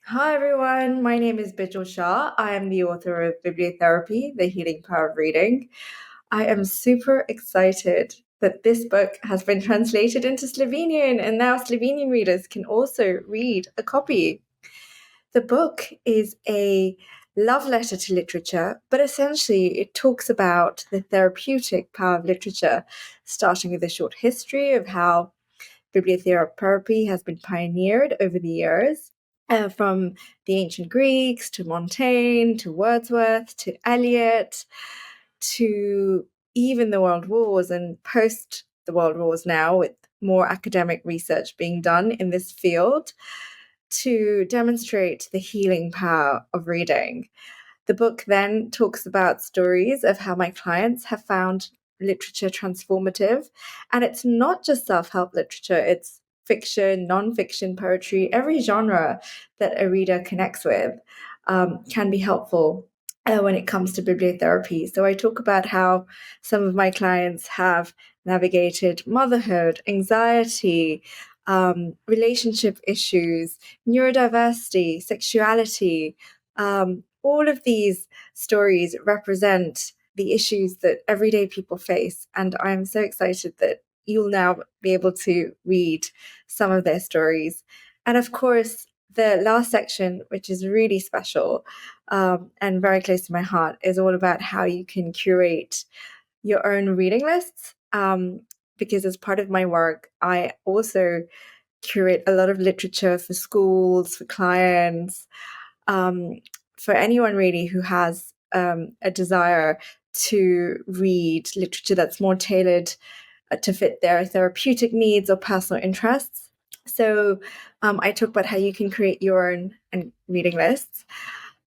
Hi everyone, my name is Bijal Shah. I am the author of Biblioterapija, The Healing Power of Reading. I am super excited that this book has been translated into Slovenian and now Slovenian readers can also read a copy. The book is a love letter to literature, but essentially it talks about the therapeutic power of literature, starting with a short history of how bibliotherapy has been pioneered over the years, from the ancient Greeks to Montaigne to Wordsworth to Eliot to even the World Wars and post the World Wars now, with more academic research being done in this field to demonstrate the healing power of reading. The book then talks about stories of how my clients have found literature transformative. And it's not just self-help literature, it's fiction, non-fiction, poetry, every genre that a reader connects with can be helpful when it comes to bibliotherapy. So I talk about how some of my clients have navigated motherhood, anxiety, relationship issues, neurodiversity, sexuality, all of these stories represent the issues that everyday people face. And I'm so excited that you'll now be able to read some of their stories. And of course, the last section, which is really special and very close to my heart, is all about how you can curate your own reading lists. Because as part of my work, I also curate a lot of literature for schools, for clients, for anyone really who has a desire to read literature that's more tailored to fit their therapeutic needs or personal interests. So I talk about how you can create your own reading lists.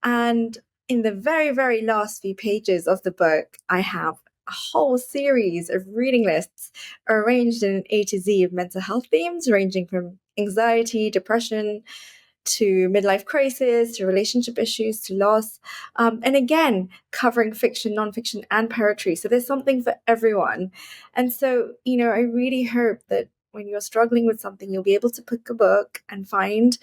And in the very, very last few pages of the book, I have a whole series of reading lists arranged in an A to Z of mental health themes, ranging from anxiety, depression, to midlife crisis, to relationship issues, to loss, and again, covering fiction, nonfiction, and poetry. So there's something for everyone. And so, I really hope that when you're struggling with something, you'll be able to pick a book and find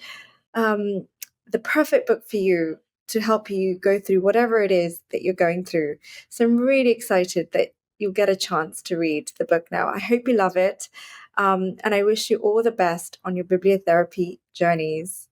the perfect book for you to help you go through whatever it is that you're going through. So I'm really excited that you'll get a chance to read the book now. I hope you love it. And I wish you all the best on your bibliotherapy journeys.